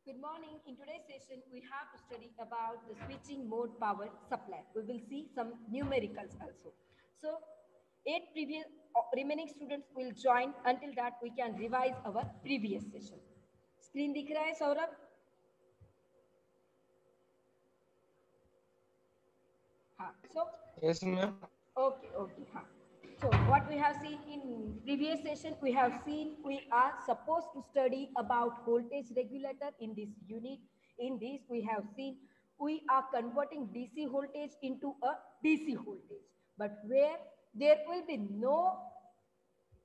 Good morning. In today's session, we have to study about the switching mode power supply. We will see some numericals also. So, eight previous remaining students will join. Until that, we can revise our previous session. Screen दिख रहा है सौरभ? हाँ. So, Yes, ma'am. okay, हाँ. So what we have seen in previous session, we have seen we are supposed to study about voltage regulator in this unit. In this, we have seen we are converting DC voltage into a DC voltage, but where there will be no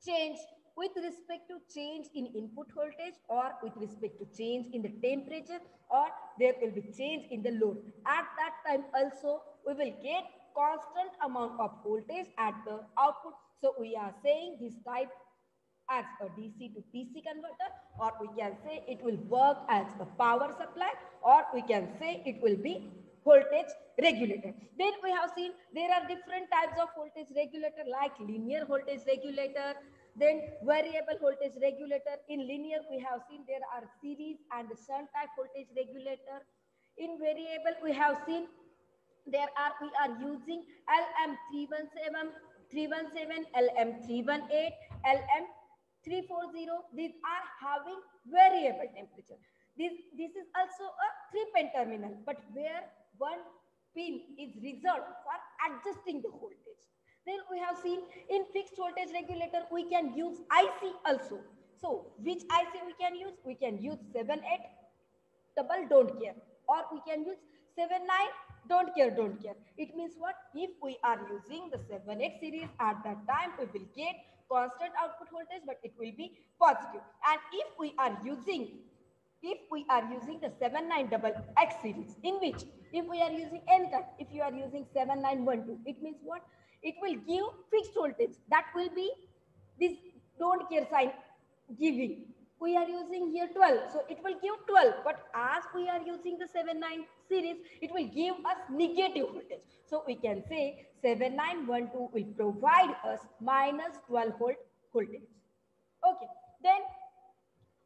change with respect to change in input voltage or with respect to change in the temperature, or there will be change in the load. At that time also we will get constant amount of voltage at the output. So we are saying this type as a DC to DC converter, or we can say it will work as a power supply, or we can say it will be voltage regulator. Then we have seen there are different types of voltage regulator like linear voltage regulator, then variable voltage regulator. In linear we have seen there are series and shunt type voltage regulator. In variable we have seen we are using LM317, 317, LM318, LM340. These are having variable temperature. This is also a 3-pin terminal, but where one pin is reserved for adjusting the voltage. Then we have seen in fixed voltage regulator, we can use IC also. So which IC we can use? We can use 78 double don't care, or we can use 79 don't care. It means what? If we are using the 78 series, at that time we will get constant output voltage, but it will be positive. And if we are using the 79 double X series, in which if we are using any type, if you are using 7912, it means what? It will give fixed voltage. That will be this don't care sign giving. We are using here 12, so it will give 12, but as we are using the 79 series, it will give us negative voltage. So we can say 7912 will provide us minus 12 volt voltage. Okay, then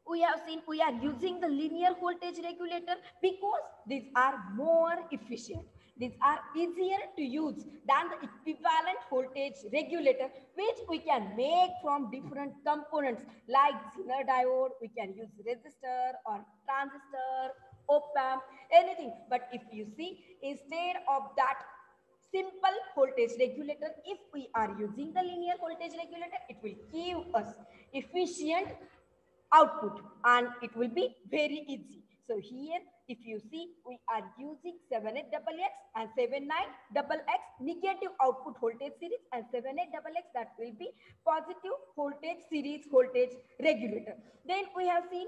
we have seen we are using the linear voltage regulator because these are more efficient. These are easier to use than the equivalent voltage regulator, which we can make from different components like Zener diode, we can use resistor or transistor, op-amp, anything. But if you see, instead of that simple voltage regulator, if we are using the linear voltage regulator, it will give us efficient output and it will be very easy. So here if you see we are using 78XX and 79XX negative output voltage series, and 78XX that will be positive voltage series voltage regulator. Then we have seen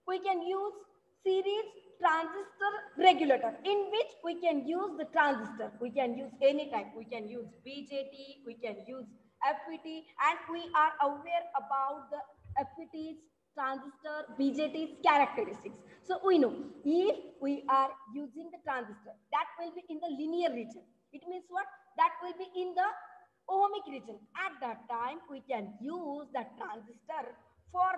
we can use series transistor regulator, in which we can use the transistor. We can use any type. We can use BJT, we can use FET, and we are aware about the FET's, transistor, BJT's characteristics. So we know if we are using the transistor, that will be in the linear region. It means what? That will be in the ohmic region. At that time, we can use the transistor for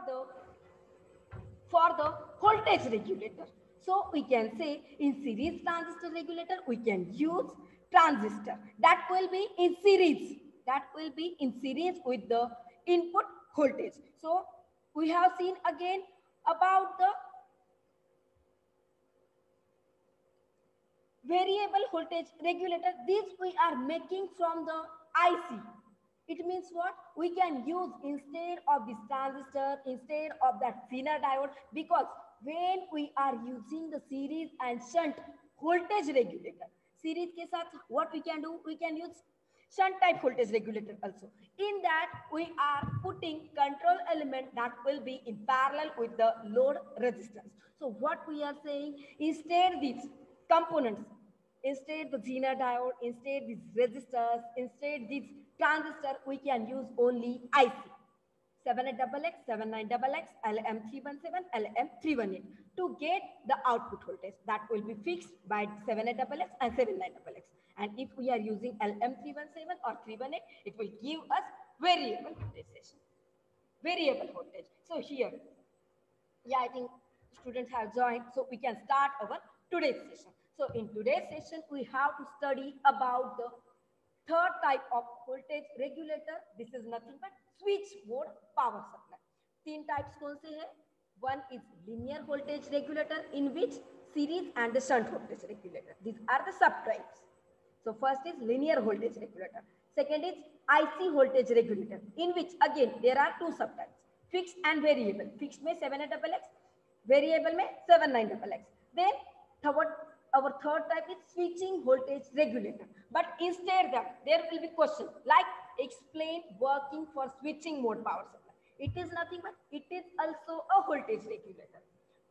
the voltage regulator. So we can say in series transistor regulator, we can use transistor. That will be in series. That will be in series with the input voltage. So we have seen again about the variable voltage regulator. This we are making from the IC. It means what? We can use instead of this transistor, instead of that Zener diode, because when we are using the series and shunt voltage regulator, series के साथ what we can do? We can use shunt type voltage regulator also. In that we are putting control element that will be in parallel with the load resistance. So what we are saying, instead these components, instead the Zener diode, instead these resistors, instead these transistor, we can use only IC. 78XX, 79XX, LM317, LM318 to get the output voltage that will be fixed by 78XX and 79XX. And if we are using LM317 or 318, it will give us variable voltage. Variable voltage. So here, yeah, I think students have joined, so we can start our today's session. So in today's session, we have to study about the third type of voltage regulator. This is nothing but switch mode power supply. तीन types कौन से हैं? One is linear voltage regulator, in which series and the shunt voltage regulator. These are the subtypes. So first is linear voltage regulator. Second is IC voltage regulator, in which again there are two subtypes, fixed and variable. Fixed में 7XXX, variable में 79XX. Then our third type is switching voltage regulator. But instead that there will be question like explain working for switching mode power supply. It is nothing but it is also a voltage regulator.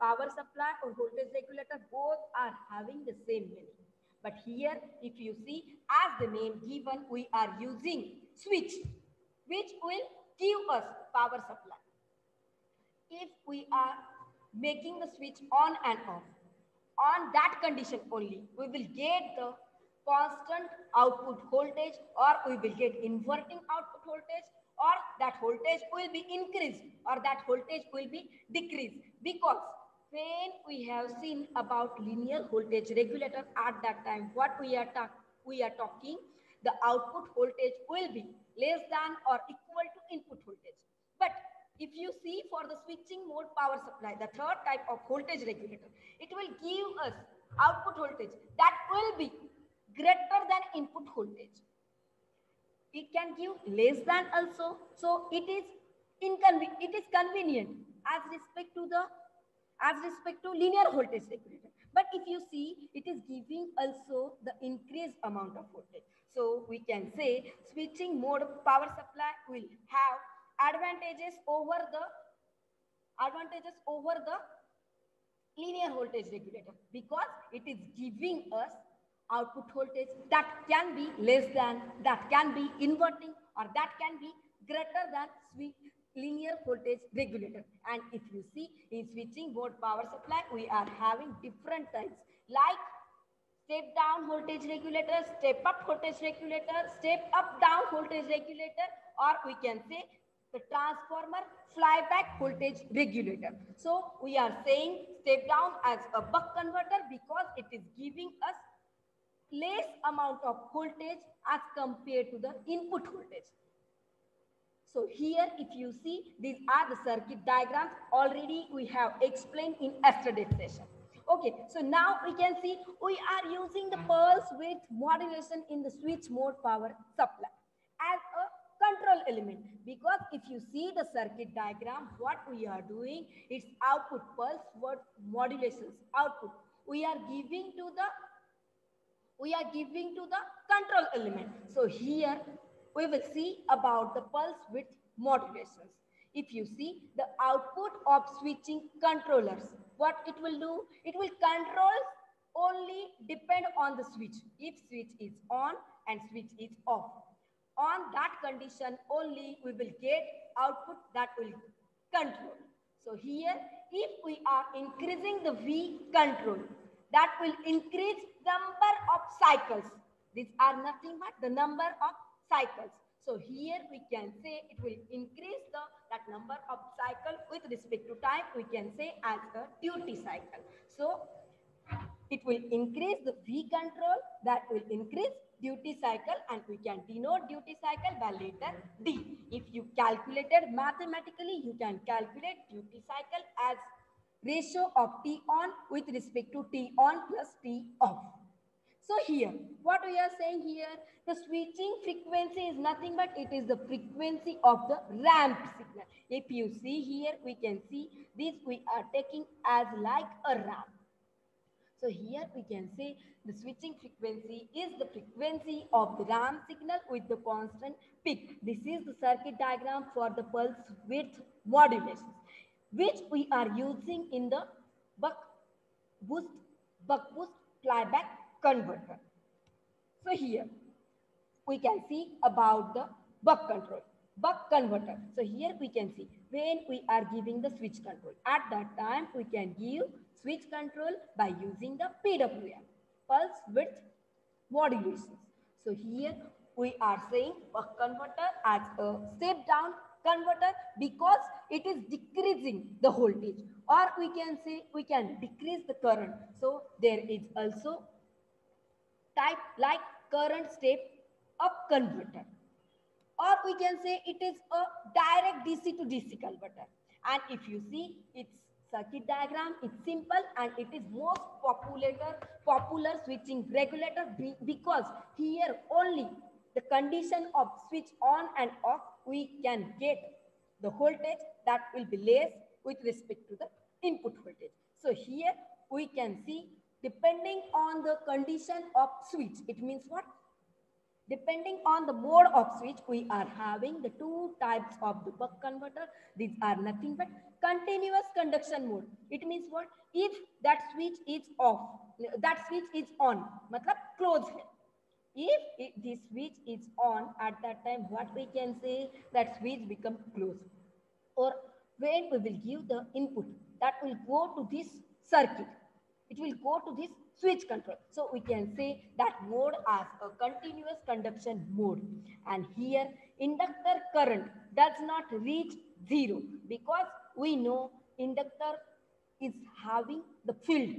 Power supply or voltage regulator both are having the same meaning. But here, if you see, as the name given, we are using switch, which will give us power supply. If we are making the switch on and off, on that condition only, we will get the constant output voltage, or we will get inverting output voltage, or that voltage will be increased, or that voltage will be decreased. Because when we have seen about linear voltage regulator, at that time what we are talking, the output voltage will be less than or equal to input voltage. But if you see for the switching mode power supply, the third type of voltage regulator, it will give us output voltage that will be greater than input voltage. It can give less than also, so it is convenient as respect to linear voltage regulator. But if you see, it is giving also the increased amount of voltage. So we can say switching mode power supply will have advantages over the linear voltage regulator, because it is giving us output voltage that can be less than, that can be inverting, or that can be greater than linear voltage regulator. And if you see in switching mode power supply, we are having different types like step down voltage regulator, step up voltage regulator, step up down voltage regulator, or we can say the transformer flyback voltage regulator. So we are saying step down as a buck converter because it is giving us less amount of voltage as compared to the input voltage. So here if you see, these are the circuit diagrams already we have explained in yesterday's session. Okay, so now we can see we are using the pulse width modulation in the switch mode power supply as a control element, because if you see the circuit diagram, what we are doing, it's output pulse width modulations output we are giving to the control element. So here we will see about the pulse width modulations. If you see the output of switching controllers, what it will do, it will control only depend on the switch. If switch is on and switch is off, on that condition only we will get output that will control. So here if we are increasing the V control, that will increase number of cycles. These are nothing but the number of cycles. So here we can say it will increase that number of cycle with respect to time, we can say as a duty cycle. So it will increase the V control, that will increase duty cycle, and we can denote duty cycle by letter D. If you calculated mathematically, you can calculate duty cycle as ratio of T on with respect to T on plus T off. So here, what we are saying here, the switching frequency is nothing but it is the frequency of the ramp signal. If you see here, we can see this we are taking as like a ramp. So here we can say the switching frequency is the frequency of the ramp signal with the constant peak. This is the circuit diagram for the pulse width modulation, which we are using in the buck boost flyback converter. So here we can see about the buck converter. So here we can see when we are giving the switch control, at that time we can give switch control by using the PWM, pulse width modulations. So here we are saying buck converter as a step down converter because it is decreasing the voltage, or we can say we can decrease the current. So there is also type like current step up converter, or we can say it is a direct DC to DC converter. And if you see its circuit diagram, it's simple and it is most popular switching regulator because here only the condition of switch on and off we can get the voltage that will be less with respect to the input voltage. So here we can see depending on the condition of switch, it means what? Depending on the mode of switch, we are having the two types of the buck converter. These are nothing but continuous conduction mode. It means what? If that switch is off, that switch is on, matlab closed hai. If this switch is on, at that time, what we can say, that switch become closed. Or when we will give the input, that will go to this circuit. It will go to this switch control. So we can say that mode as a continuous conduction mode. And here inductor current does not reach zero because we know inductor is having the field.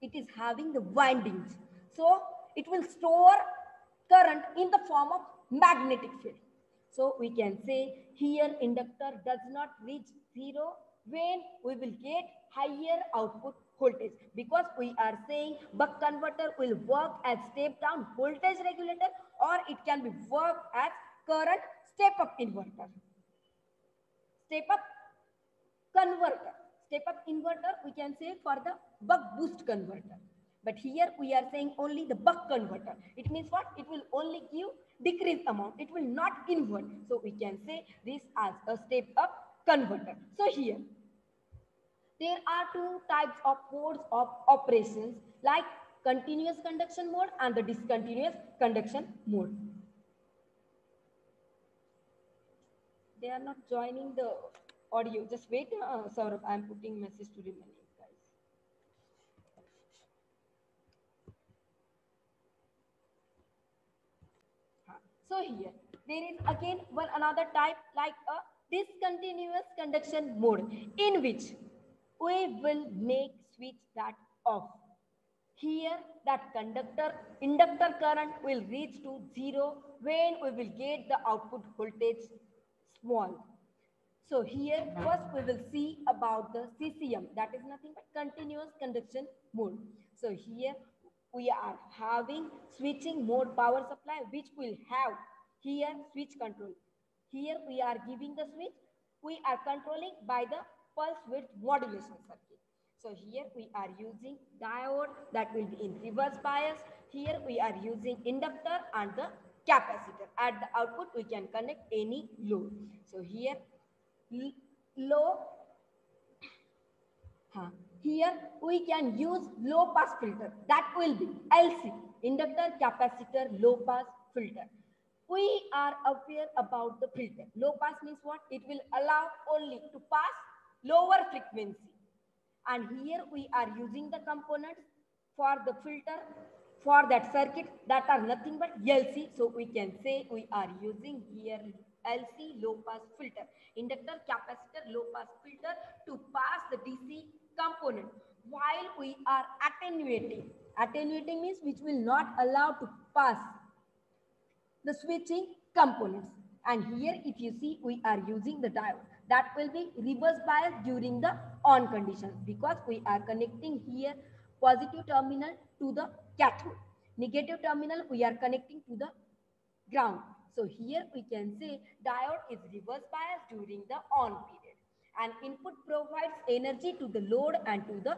It is having the windings. So it will store current in the form of magnetic field. So we can say here inductor does not reach zero when we will get higher output voltage, because we are saying buck converter will work as step down voltage regulator, or it can be worked as current step up inverter. Step up converter. Step up inverter we can say for the buck boost converter. But here we are saying only the buck converter. It means what? It will only give decreased amount. It will not invert. So we can say this as a step up converter. So here there are two types of modes of operations like continuous conduction mode and the discontinuous conduction mode. They are not joining the audio. Just wait, Saurabh. I am putting message to remaining guys. So here there is again one another type like a discontinuous conduction mode, in which we will make switch that off. Here that inductor current will reach to zero when we will get the output voltage small. So here first we will see about the CCM, that is nothing but continuous conduction mode. So here we are having switching mode power supply, which will have here switch control. Here we are giving the switch, we are controlling by the pulse width modulation circuit. So here we are using diode that will be in reverse bias. Here we are using inductor and the capacitor. At the output we can connect any load. So here low, here we can use low pass filter, that will be LC, inductor capacitor low pass filter. We are aware about the filter. Low pass means what? It will allow only to pass lower frequency. And here we are using the components for the filter for that circuit that are nothing but LC. So we can say we are using here LC low pass filter, inductor capacitor low pass filter to pass the DC component, while we are attenuating. Attenuating means which will not allow to pass the switching components. And here if you see we are using the diode that will be reverse bias during the on condition, because we are connecting here positive terminal to the cathode, negative terminal we are connecting to the ground. So here we can say diode is reverse bias during the on period, and input provides energy to the load and to the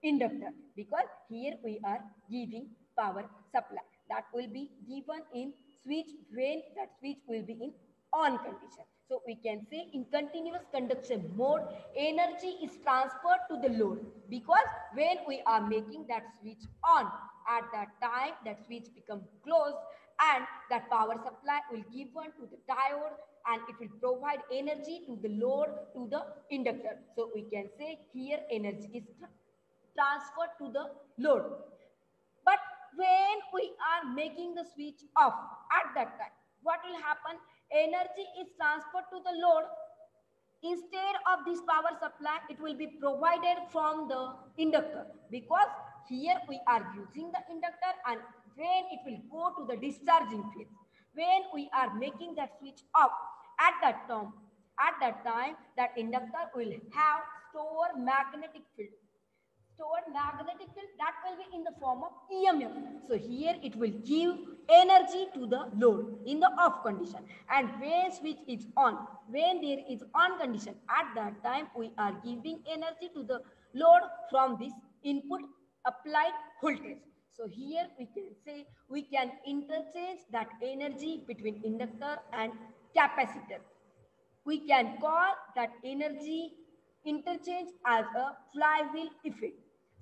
inductor, because here we are giving power supply that will be given in switch when that switch will be in on condition. So we can say in continuous conduction mode, energy is transferred to the load, because when we are making that switch on, at that time that switch becomes closed and that power supply will given to the diode and it will provide energy to the load to the inductor. So we can say here energy is transferred to the load. But when we are making the switch off, at that time, what will happen? Energy is transferred to the load, Instead of this power supply, it will be provided from the inductor, because here we are using the inductor, and when it will go to the discharging phase, when we are making that switch off, at that time that inductor will have stored magnetic field. Stored magnetic field that will be in the form of EMF. So here it will give energy to the load in the off condition, and when switch is on, when there is on condition, at that time we are giving energy to the load from this input applied voltage. So here we can say we can interchange that energy between inductor and capacitor. We can call that energy interchange as a flywheel effect.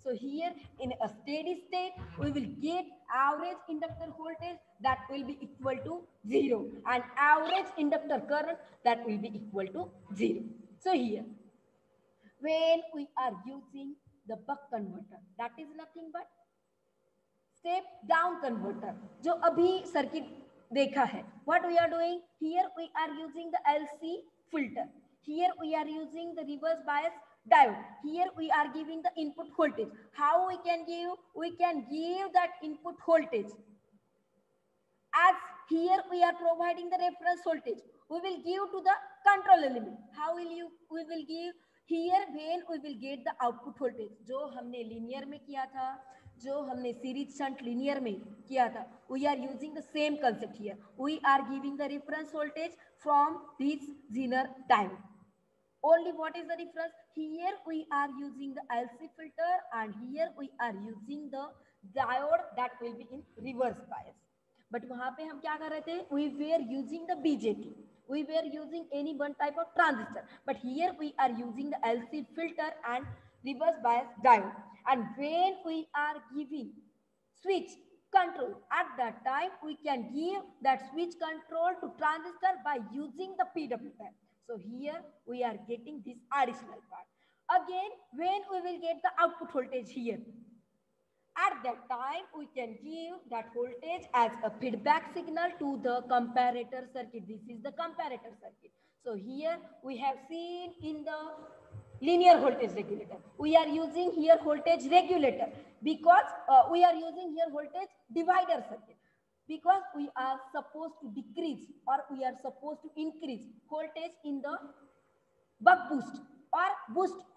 So here in a steady state, we will get average inductor voltage that will be equal to 0, and average inductor current that will be equal to 0. So here, when we are using the buck converter, that is nothing but step down converter जो अभी circuit देखा है. What we are doing here, we are using the LC filter. Here we are using the reverse bias diode. Here we are giving the input voltage. How we can give? We can give that input voltage as here we are providing the reference voltage. We will give to the control element. How will you? We will give here when we will get the output voltage. जो हमने linear में किया था, जो हमने series shunt linear में किया था, we are using the same concept here. We are giving the reference voltage from this Zener diode. Only what is the difference? Here we are using the LC filter, and here we are using the diode that will be in reverse bias. But वहाँ पे हम क्या कर रहे थे? We were using the BJT. We were using any one type of transistor. But here we are using the LC filter and reverse bias diode. And when we are giving switch control, at that time we can give that switch control to transistor by using the PWM. So here we are getting this additional part. Again, when we will get the output voltage here, at that time we can give that voltage as a feedback signal to the comparator circuit. This is the comparator circuit. So here we have seen in the linear voltage regulator, we are using here voltage regulator, because we are using here voltage divider circuit, because we are supposed to decrease or we are supposed to increase voltage in the buck boost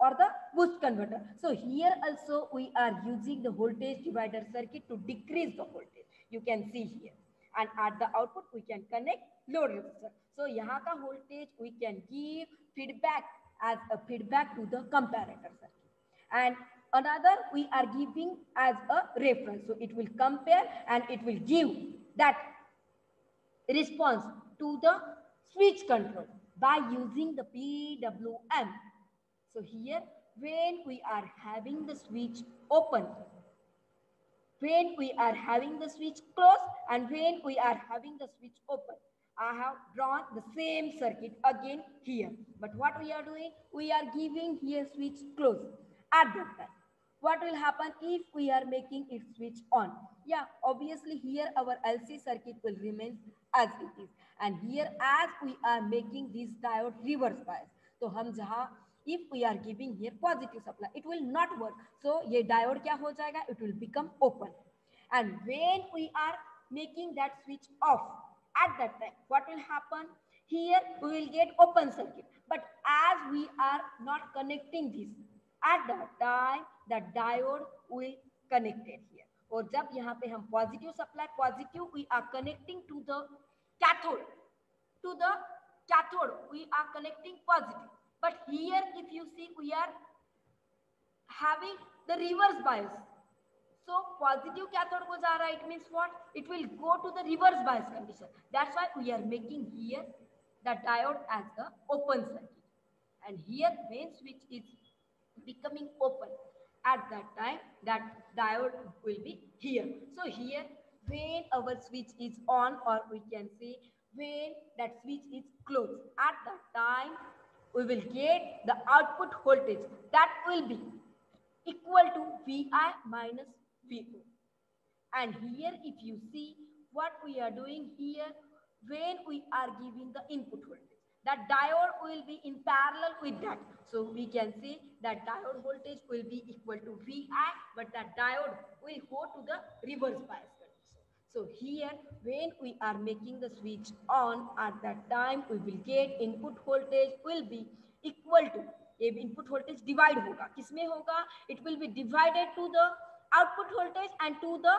or the boost converter. So here also we are using the voltage divider circuit to decrease the voltage. You can see here, and at the output we can connect load resistor. So यहाँ का voltage we can give feedback as a feedback to the comparator circuit, and another we are giving as a reference. So it will compare and it will give that response to the switch control by using the PWM. So here when we are having the switch open, when we are having the switch closed, and when we are having the switch open, I have drawn the same circuit again here. But what we are doing, we are giving here switch closed. At that time, what will happen if we are making it switch on? Yeah, obviously here our LC circuit will remain as it is. And here as we are making this diode reverse bias, so हम जहाँ if we are giving here positive supply, it will not work. So ये diode क्या हो जाएगा? It will become open. And when we are making that switch off, at that time, what will happen? Here we will get open circuit. But as we are not connecting this, at that time, the diode will connect it here. और जब यहाँ पे हम positive supply, positive we are connecting to the cathode. To the cathode, we are connecting positive. But here, if you see, we are having the reverse bias. So positive cathode को जा रहा है, it means what? It will go to the reverse bias condition. That's why we are making here the diode as the open circuit. And here main switch is becoming open. At that time, that diode will be here. So here, when our switch is on, or we can say when that switch is closed, at that time, we will get the output voltage that will be equal to Vi minus Vo. And here if you see what we are doing here, when we are giving the input voltage, that diode will be in parallel with that. So we can say that diode voltage will be equal to Vi, but that diode will go to the reverse bias condition. So here when we are making the switch on, at that time we will get input voltage will be equal to, ये input voltage divide होगा, किसमें होगा, it will be divided to the output voltage and to the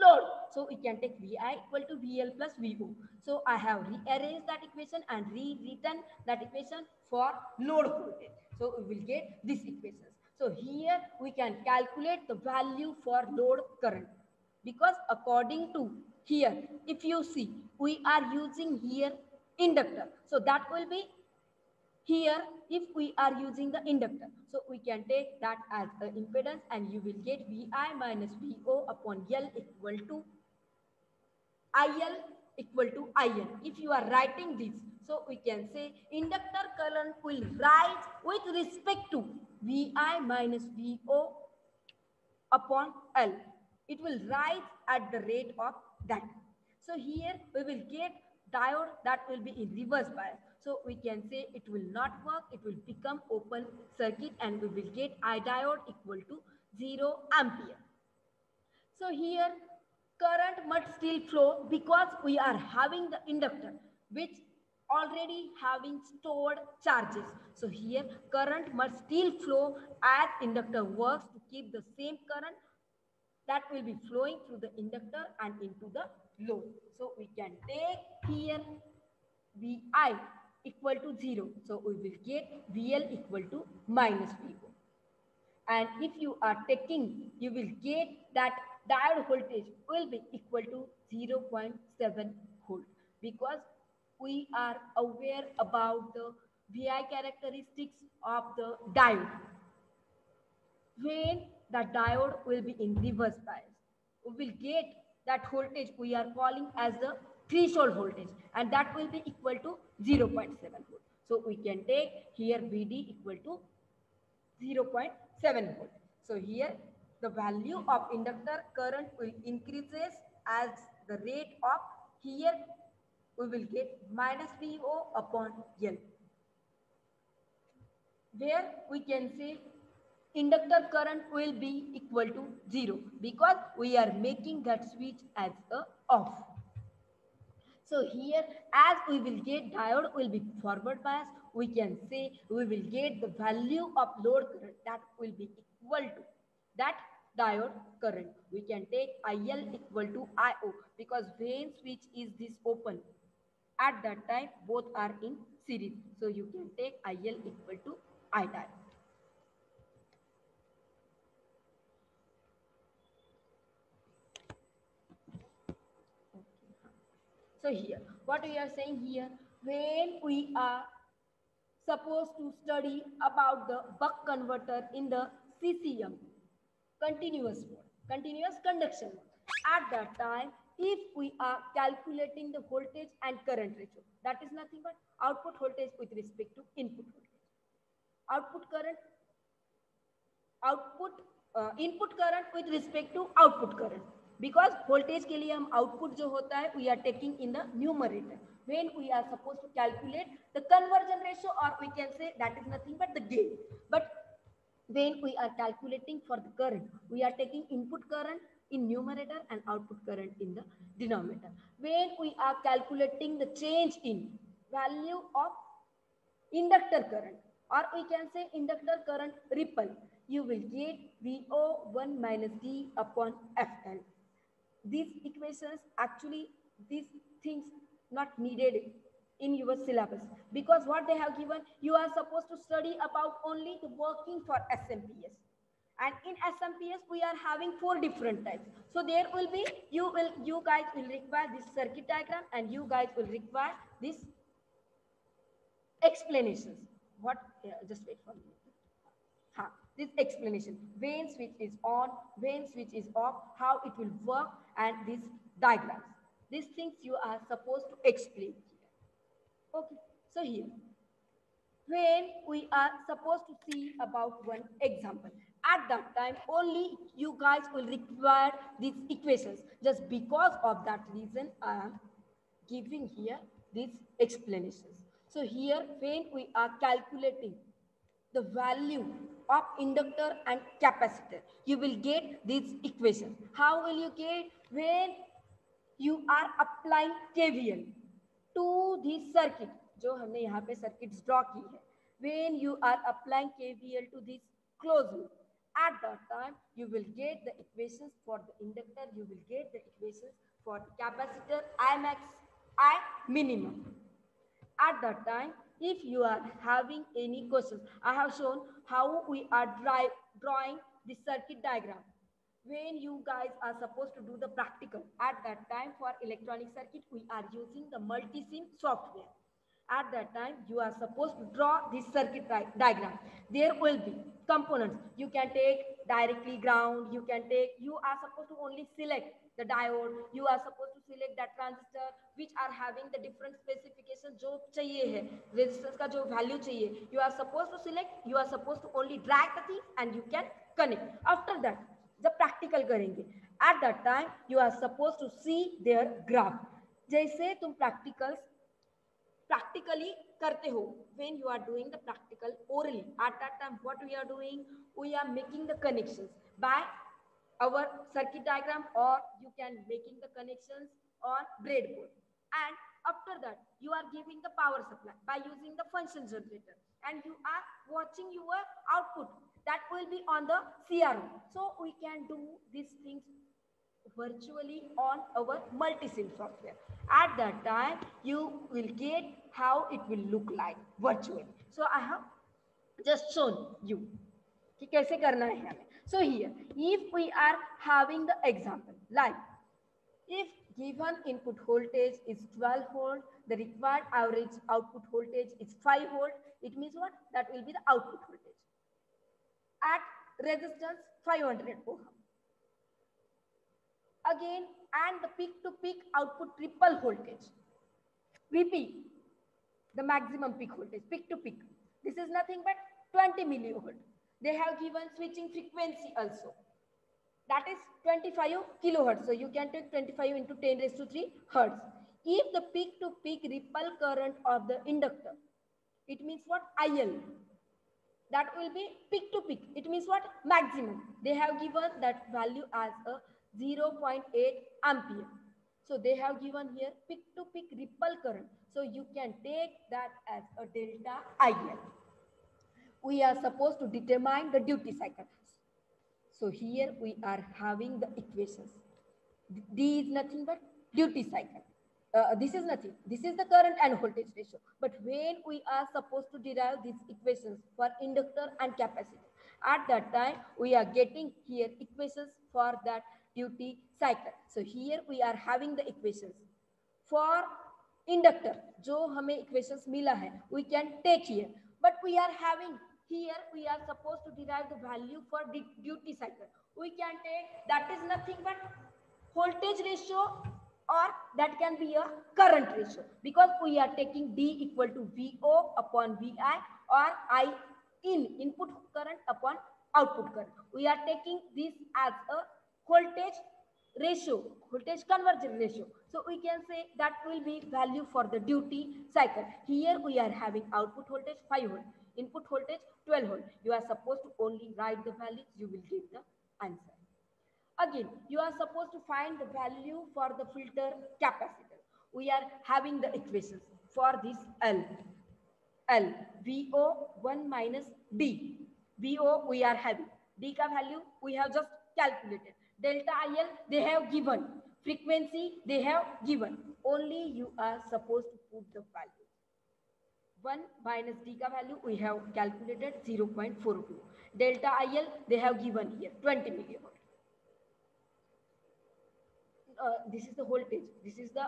load. So we can take Vi equal to VL plus VO. So I have rearranged that equation and rewritten that equation for load voltage. So we will get this equation. So here we can calculate the value for load current, because according to here, if you see, we are using here inductor. So that will be here if we are using the inductor. So we can take that as an impedance and you will get Vi minus Vo upon L equal to IL equal to IN. If you are writing this, so we can say inductor current will rise with respect to Vi minus Vo upon L. It will rise at the rate of that. So here we will get diode that will be in reverse bias. So we can say it will not work, it will become open circuit and we will get I diode equal to 0 ampere. So here current must still flow because we are having the inductor which already having stored charges. So here current must still flow as inductor works to keep the same current that will be flowing through the inductor and into the load. So we can take here Vi equal to 0. So we will get VL equal to minus VO. And if you are taking, you will get that diode voltage will be equal to 0.7 volt, because we are aware about the VI characteristics of the diode. When the diode will be in reverse bias, we will get that voltage we are calling as the threshold voltage, and that will be equal to 0.7 volt. So we can take here Vd equal to 0.7 volt. So here the value of inductor current will increases as the rate of, here we will get minus Vo upon L, where we can say inductor current will be equal to 0 because we are making that switch as a off. So here as we will get diode will be forward bias, we can say we will get the value of load current that will be equal to that diode current. We can take IL equal to IO because when switch is this open, at that time both are in series. So you can take IL equal to I diode. So here, what we are saying here, when we are supposed to study about the buck converter in the CCM, continuous mode, continuous conduction mode, at that time, if we are calculating the voltage and current ratio, that is nothing but output voltage with respect to input voltage. Output current, input current with respect to output current. Because voltage के लिए हम output जो होता है we are taking in the numerator. When we are supposed to calculate the conversion ratio, or we can say that is nothing but the gain. But when we are calculating for the current, we are taking input current in numerator and output current in the denominator. When we are calculating the change in value of inductor current, or we can say inductor current ripple, you will get VO1 minus D upon FL. These equations, actually these things not needed in your syllabus, because what they have given, you are supposed to study about only the working for SMPS, and in SMPS we are having 4 different types. So there will be, you guys will require this circuit diagram and you guys will require this explanations. What, just wait for me. This explanation, when switch is on, when switch is off, how it will work, and these diagrams. These things you are supposed to explain here. Okay, so here, when we are supposed to see about one example, at that time only you guys will require these equations. Just because of that reason I am giving here these explanations. So here when we are calculating the value of inductor and capacitor, you will get these equations. How will you get? When you are applying KVL to this circuit, जो हमने यहाँ पे circuits draw की है, when you are applying KVL to this closed loop, at that time you will get the equations for the inductor, you will get the equations for the capacitor, I max, I minimum. At that time, if you are having any questions, I have shown how we are drawing the circuit diagram. When you guys are supposed to do the practical, at that time for electronic circuit, we are using the multi-sim software. At that time, you are supposed to draw this circuit diagram. There will be components. You can take directly ground, you are supposed to only select the diode, you are supposed to select that transistor which are having the different specifications जो चाहिए है, resistance का जो value चाहिए, you are supposed to select, you are supposed to only drag the thing and you can connect. After that, जब practical करेंगे, at that time you are supposed to see their graph. जैसे तुम practically करते हो, when you are doing the practical orally, at that time what we are doing, we are making the connections by our circuit diagram, or you can making the connections on breadboard, and after that you are giving the power supply by using the function generator, and you are watching your output that will be on the CRO. So we can do these things virtually on our multi-sim software. At that time you will get how it will look like virtually. So I have just shown you कि कैसे करना है हमें. So here, if we are having the example like, if given input voltage is 12 volt, the required average output voltage is 5 volt, it means what? That will be the output voltage at resistance 500 ohm. Again, and the peak to peak output triple voltage, VP, the maximum peak voltage, peak to peak. This is nothing but 20 millivolt. They have given switching frequency also. That is 25 kilohertz. So you can take 25 into 10 raised to 3 hertz. If the peak to peak ripple current of the inductor, it means what? IL. That will be peak to peak. It means what? Maximum. They have given that value as a 0.8 ampere. So they have given here peak to peak ripple current. So you can take that as a delta IL. We are supposed to determine the duty cycle. So here we are having the equations. D is nothing but duty cycle. This is nothing. This is the current and voltage ratio. But when we are supposed to derive these equations for inductor and capacitor, at that time we are getting here equations for that duty cycle. So here we are having the equations for inductor. जो हमें equations मिला है, we can take here. But we are having here, we are supposed to derive the value for the duty cycle. We can take, that is nothing but voltage ratio, or that can be a current ratio, because we are taking D equal to VO upon VI, or I in input current upon output current. We are taking this as a voltage ratio, voltage conversion ratio. So we can say that will be value for the duty cycle. Here we are having output voltage 5 volt, input voltage 12 volt. You are supposed to only write the values, you will get the answer. Again, you are supposed to find the value for the filter capacitor. We are having the equations for this L, VO 1 minus D. VO we are having, D ka value we have just calculated. Delta IL they have given, frequency they have given. Only you are supposed to put the value. 1 minus D ka value we have calculated 0.42. Delta IL they have given here 20 millivolt. This is the voltage, this is the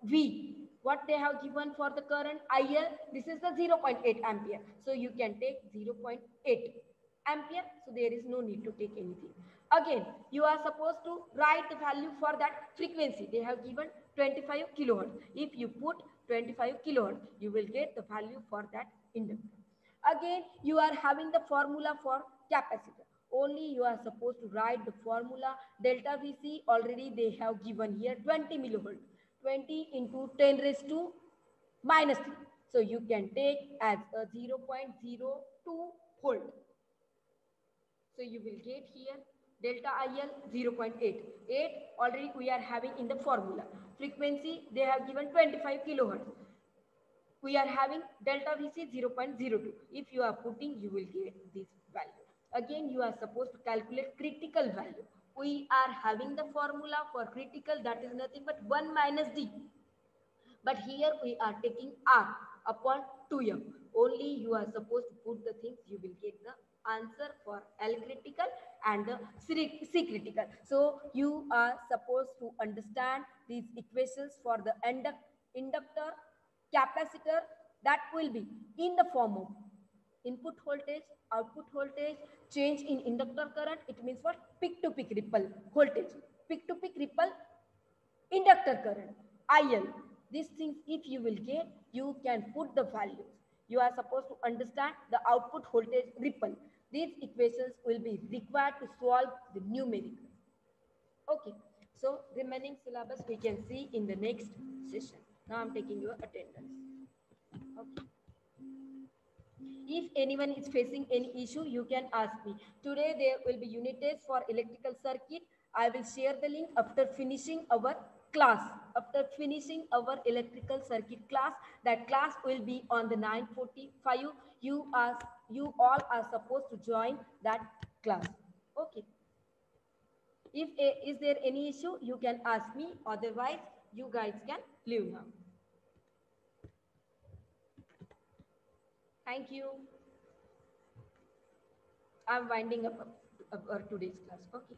V. What they have given for the current IL, this is the 0.8 ampere. So you can take 0.8 ampere. So there is no need to take anything. Again, you are supposed to write the value for that frequency. They have given 25 kilohertz. If you put 25 kilohertz, you will get the value for that inductor. Again, you are having the formula for capacitor. Only you are supposed to write the formula. Delta VC already they have given here 20 millivolt. 20 into 10 raised to minus 3. So you can take as a 0.02 volt. So you will get here delta IL 0.8. 8 already we are having in the formula. Frequency they have given 25 kilohertz. We are having delta VC 0.02. If you are putting, you will get this value. Again, you are supposed to calculate critical value. We are having the formula for critical, that is nothing but 1 minus D. But here we are taking R upon 2M. Only you are supposed to put the things, you will get the answer for L critical and the C critical. So you are supposed to understand these equations for the inductor, capacitor, that will be in the form of input voltage, output voltage, change in inductor current. It means what? Peak to peak ripple voltage, peak to peak ripple inductor current, IL. These things if you will get, you can put the values. You are supposed to understand the output voltage ripple. These equations will be required to solve the numerical. Okay, so remaining syllabus we can see in the next session. Now I'm taking your attendance. Okay. If anyone is facing any issue, you can ask me. Today there will be unit test for electrical circuit. I will share the link after finishing our class. After finishing our electrical circuit class, that class will be on the 9:45. You all are supposed to join that class. Okay. Is there any issue, you can ask me. Otherwise, you guys can leave now. Thank you. I'm winding up our today's class. Okay.